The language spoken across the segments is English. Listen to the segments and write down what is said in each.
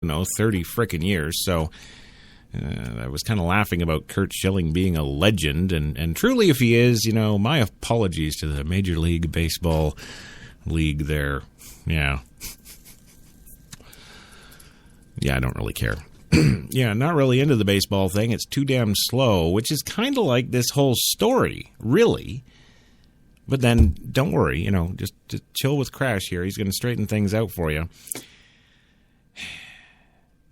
30 frickin' years. So I was kind of laughing about Curt Schilling being a legend, and truly, if he is, my apologies to the Major League Baseball league there. Yeah, I don't really care. Yeah, not really into the baseball thing. It's too damn slow, which is kind of like this whole story, really. But then, don't worry, just chill with Crash here. He's going to straighten things out for you.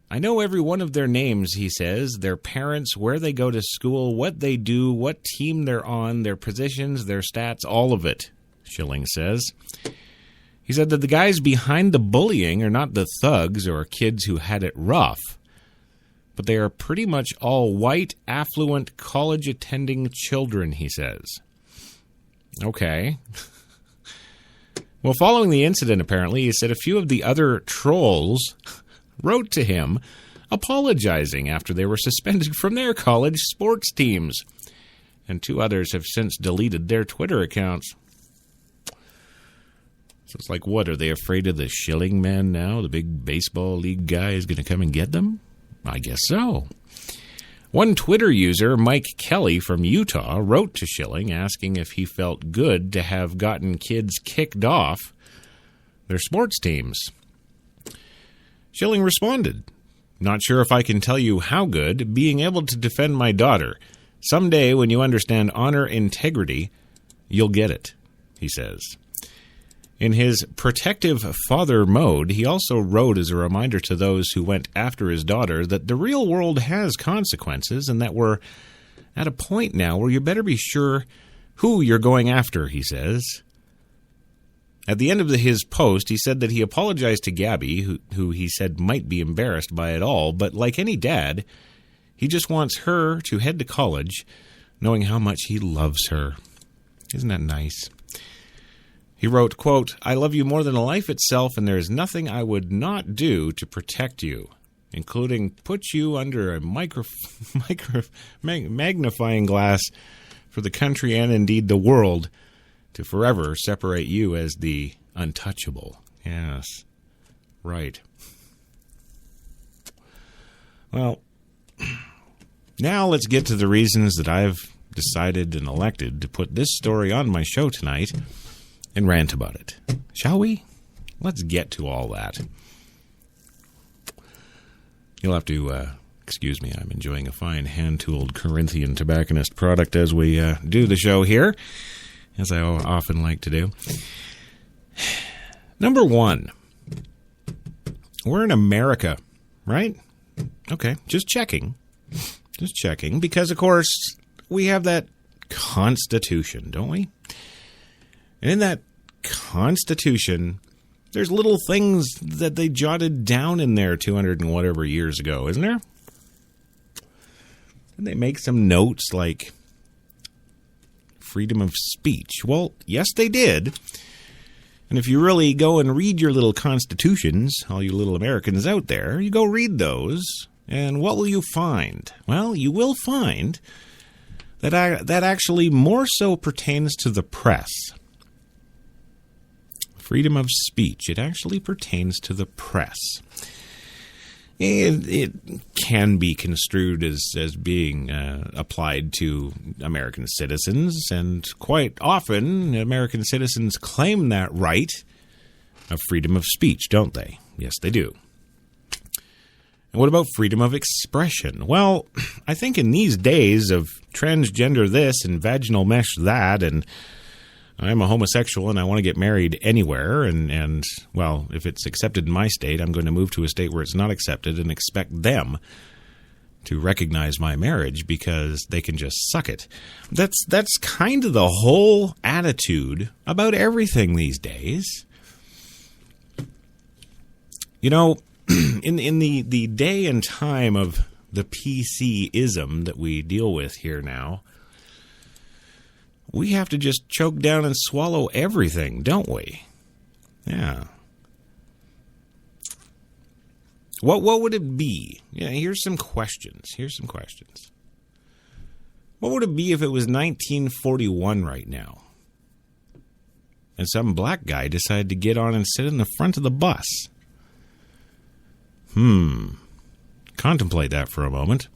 I know every one of their names, he says, their parents, where they go to school, what they do, what team they're on, their positions, their stats, all of it, Schilling says. He said that the guys behind the bullying are not the thugs or kids who had it rough, but they are pretty much all white, affluent, college-attending children, he says. Okay. Well, following the incident, apparently, he said a few of the other trolls wrote to him apologizing after they were suspended from their college sports teams. And 2 others have since deleted their Twitter accounts. So it's like, what, are they afraid of the Schilling man now? The big baseball league guy is going to come and get them? I guess so. One Twitter user, Mike Kelly from Utah, wrote to Schilling asking if he felt good to have gotten kids kicked off their sports teams. Schilling responded, "Not sure if I can tell you how good, being able to defend my daughter. Someday when you understand honor, integrity, you'll get it," he says. In his protective father mode, he also wrote as a reminder to those who went after his daughter that the real world has consequences and that we're at a point now where you better be sure who you're going after, he says. At the end of his post, he said that he apologized to Gabby, who he said might be embarrassed by it all, but like any dad, he just wants her to head to college knowing how much he loves her. Isn't that nice? He wrote, quote, "I love you more than life itself, and there is nothing I would not do to protect you, including put you under a magnifying glass for the country and indeed the world to forever separate you as the untouchable." Yes, right. Well, now let's get to the reasons that I've decided and elected to put this story on my show tonight and rant about it. Shall we? Let's get to all that. You'll have to excuse me. I'm enjoying a fine hand-tooled Corinthian tobacconist product as we do the show here, as I often like to do. Number 1. We're in America, right? Okay, just checking. Just checking, because, of course, we have that Constitution, don't we? And in that Constitution, there's little things that they jotted down in there 200 and whatever years ago, isn't there? And they make some notes like freedom of speech. Well, yes, they did. And if you really go and read your little constitutions, all you little Americans out there, you go read those, and what will you find? Well, you will find that actually more so pertains to the press. Freedom of speech. It actually pertains to the press. It can be construed as being applied to American citizens, and quite often American citizens claim that right of freedom of speech, don't they? Yes, they do. And what about freedom of expression? Well, I think in these days of transgender this and vaginal mesh that, and I'm a homosexual and I want to get married anywhere, and well, if it's accepted in my state, I'm going to move to a state where it's not accepted and expect them to recognize my marriage because they can just suck it. That's kind of the whole attitude about everything these days. You know, in the day and time of the PC-ism that we deal with here now, we have to just choke down and swallow everything, don't we? Yeah. What would it be? Yeah, here's some questions. What would it be if it was 1941 right now, and some black guy decided to get on and sit in the front of the bus? Contemplate that for a moment.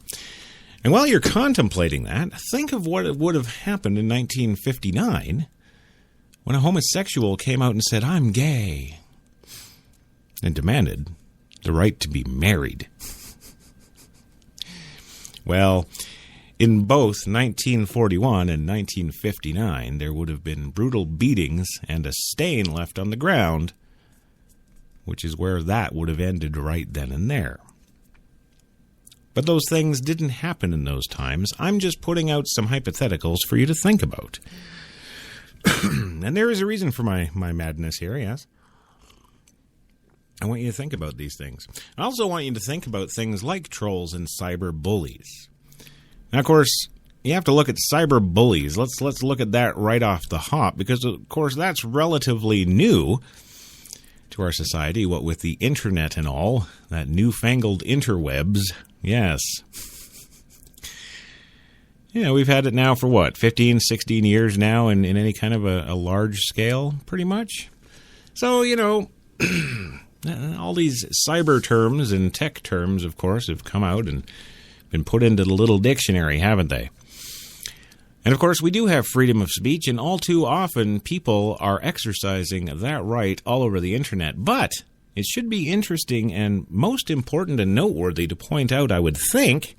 And while you're contemplating that, think of what would have happened in 1959 when a homosexual came out and said, "I'm gay," and demanded the right to be married. Well, in both 1941 and 1959, there would have been brutal beatings and a stain left on the ground, which is where that would have ended right then and there. But those things didn't happen in those times. I'm just putting out some hypotheticals for you to think about. And there is a reason for my madness here, yes. I want you to think about these things. I also want you to think about things like trolls and cyberbullies. Now, of course, you have to look at cyberbullies. Let's look at that right off the hop, because, of course, that's relatively new to our society, what with the internet and all, that newfangled interwebs. Yes. Yeah, we've had it now for 15, 16 years now in any kind of a large scale, pretty much. So, all these cyber terms and tech terms, of course, have come out and been put into the little dictionary, haven't they? And, of course, we do have freedom of speech, and all too often people are exercising that right all over the internet. But it should be interesting and most important and noteworthy to point out, I would think,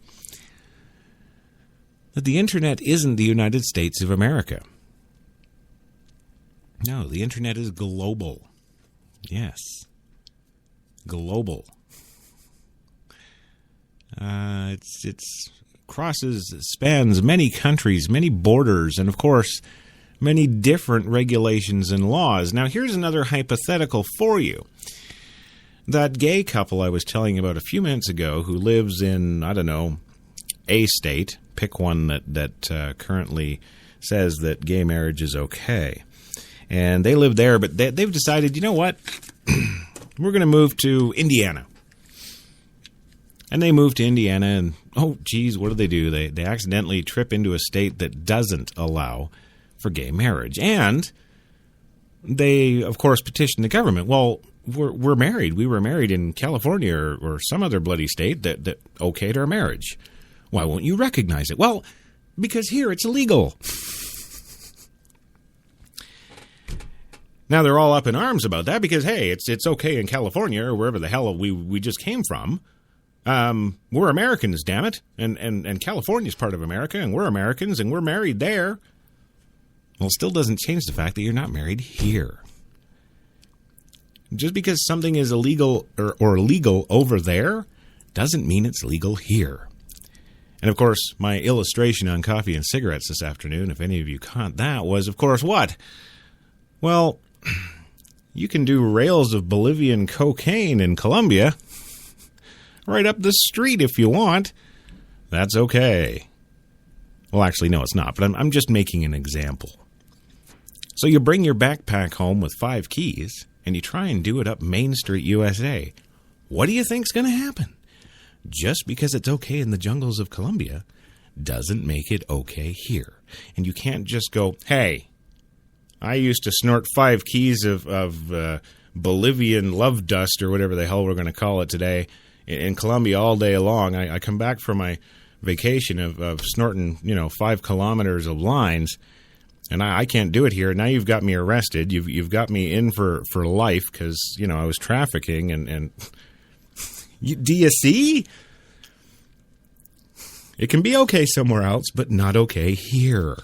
that the internet isn't the United States of America. No, the internet is global. Yes. Global. It's spans many countries, many borders, and of course, many different regulations and laws. Now, here's another hypothetical for you. That gay couple I was telling you about a few minutes ago who lives in, I don't know, a state, pick one that currently says that gay marriage is okay. And they live there, but they've decided, you know what? We're going to move to Indiana. And they move to Indiana, and, oh, geez, what do? They accidentally trip into a state that doesn't allow for gay marriage. And they, of course, petition the government. Well, we're married. We were married in California or some other bloody state that okayed our marriage. Why won't you recognize it? Well, because here it's illegal. Now, they're all up in arms about that because, hey, it's okay in California or wherever the hell we just came from. We're Americans, damn it. And California's part of America, and we're Americans, and we're married there. Well, it still doesn't change the fact that you're not married here. Just because something is illegal or legal over there doesn't mean it's legal here. And, of course, my illustration on coffee and cigarettes this afternoon, if any of you caught that, was, of course, what? Well, you can do rails of Bolivian cocaine in Colombia right up the street if you want. That's okay. Well, actually, no, it's not, but I'm just making an example. So you bring your backpack home with 5 keys, and you try and do it up Main Street, USA. What do you think's going to happen? Just because it's okay in the jungles of Colombia doesn't make it okay here. And you can't just go, hey, I used to snort 5 keys of Bolivian love dust or whatever the hell we're going to call it today in Colombia all day long. I come back from my vacation of snorting, 5 kilometers of lines, and I can't do it here. Now you've got me arrested. You've got me in for life because, I was trafficking and do you see? It can be okay somewhere else, but not okay here.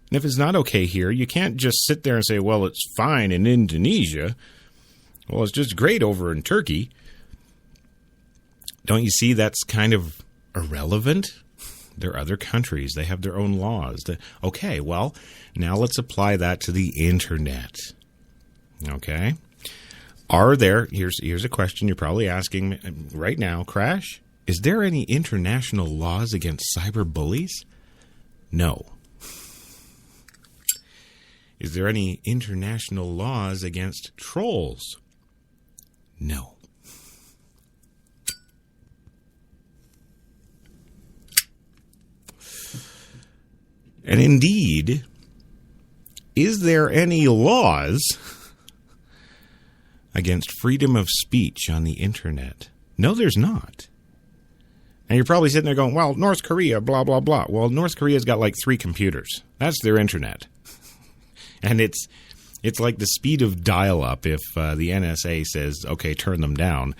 And if it's not okay here, you can't just sit there and say, well, it's fine in Indonesia. Well, it's just great over in Turkey. Don't you see that's kind of irrelevant? There are other countries. They have their own laws. Okay, well, now let's apply that to the internet. Okay? Here's a question you're probably asking right now, Crash. Is there any international laws against cyberbullies? No. Is there any international laws against trolls? No. And indeed, is there any laws against freedom of speech on the internet? No, there's not. And you're probably sitting there going, well, North Korea, blah, blah, blah. Well, North Korea's got like 3 computers. That's their internet. And it's like the speed of dial-up if the NSA says, okay, turn them down.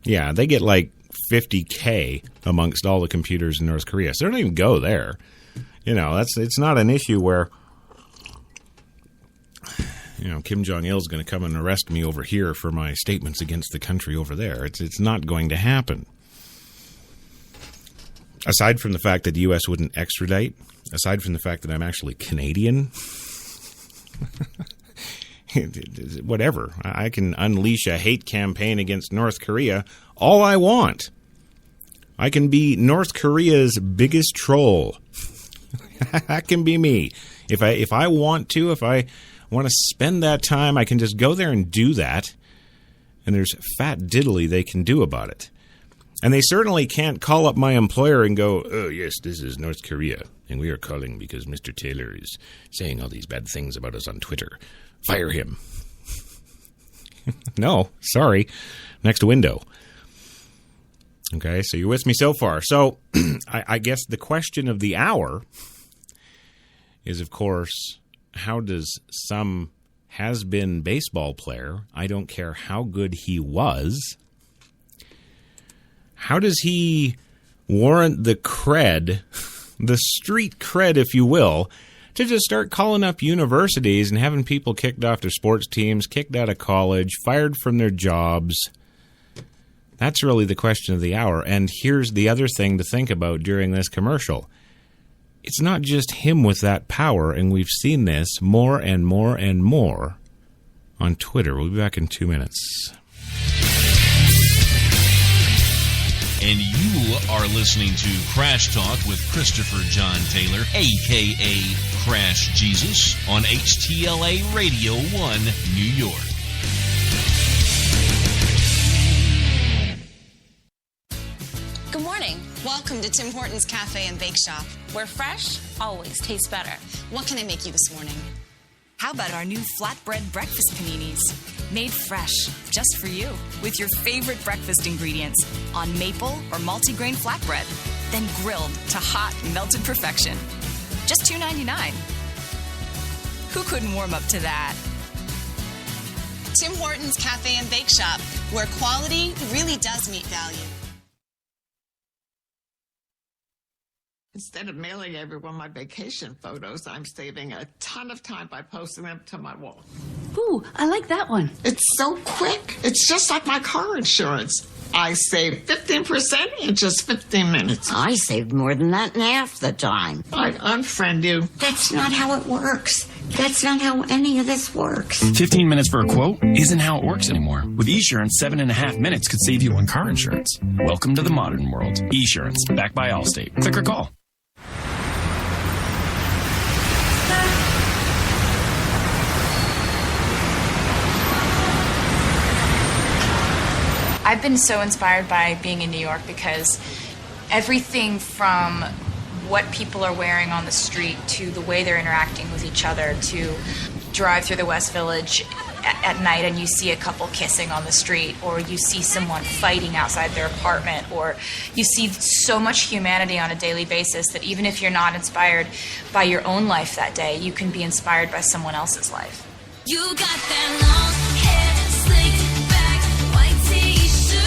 Yeah, they get like 50K amongst all the computers in North Korea. So they don't even go there. It's not an issue where, Kim Jong-il's going to come and arrest me over here for my statements against the country over there. It's not going to happen. Aside from the fact that the U.S. wouldn't extradite, aside from the fact that I'm actually Canadian, whatever. I can unleash a hate campaign against North Korea all I want. I can be North Korea's biggest troll. That can be me. If I want to spend that time, I can just go there and do that. And there's fat diddly they can do about it. And they certainly can't call up my employer and go, oh, yes, this is North Korea, and we are calling because Mr. Taylor is saying all these bad things about us on Twitter. Fire him. No, sorry. Next window. Okay, so you're with me so far. So I guess the question of the hour is, of course, how does some has-been baseball player, I don't care how good he was, how does he warrant the cred, the street cred, if you will, to just start calling up universities and having people kicked off their sports teams, kicked out of college, fired from their jobs? That's really the question of the hour. And here's the other thing to think about during this commercial. It's not just him with that power, and we've seen this more and more and more on Twitter. We'll be back in 2 minutes. And you are listening to Crash Talk with Christopher John Taylor, a.k.a. Crash Jesus, on HTLA Radio 1, New York. Good morning. Welcome to Tim Hortons Cafe and Bake Shop, where fresh always tastes better. What can I make you this morning? How about our new flatbread breakfast paninis? Made fresh, just for you, with your favorite breakfast ingredients on maple or multigrain flatbread, then grilled to hot, melted perfection. Just $2.99. Who couldn't warm up to that? Tim Hortons Cafe and Bake Shop, where quality really does meet value. Instead of mailing everyone my vacation photos, I'm saving a ton of time by posting them to my wall. Ooh, I like that one. It's so quick. It's just like my car insurance. I saved 15% in just 15 minutes. I saved more than that in half the time. I unfriend you. That's not how it works. That's not how any of this works. 15 minutes for a quote isn't how it works anymore. With Esurance, 7.5 minutes could save you on car insurance. Welcome to the modern world. Esurance, backed by Allstate. Click or call. I've been so inspired by being in New York because everything from what people are wearing on the street to the way they're interacting with each other, to drive through the West Village at night and you see a couple kissing on the street, or you see someone fighting outside their apartment, or you see so much humanity on a daily basis that even if you're not inspired by your own life that day, you can be inspired by someone else's life. You got that long hair, slicked back, white t-shirt,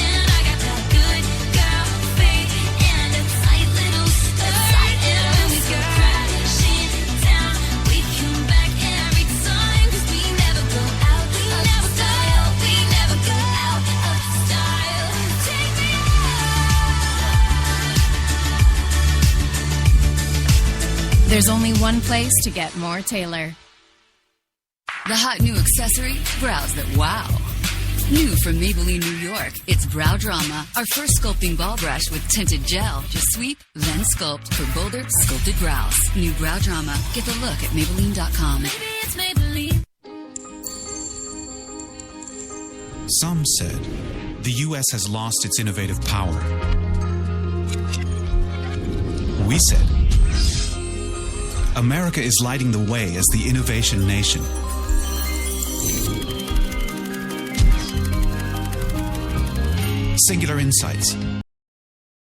and I got that good girl face and a tight little skirt. And when we go crashing down, we come back every time, 'cause we never go out of style. We never go out of style. Take me out. There's only one place to get more Taylor. The hot new accessory, brows that wow. New from Maybelline, New York, it's Brow Drama, our first sculpting ball brush with tinted gel. Just sweep, then sculpt for bolder, sculpted brows. New Brow Drama. Get the look at Maybelline.com. Maybe it's Maybelline. Some said the U.S. has lost its innovative power. We said America is lighting the way as the innovation nation. singular insights,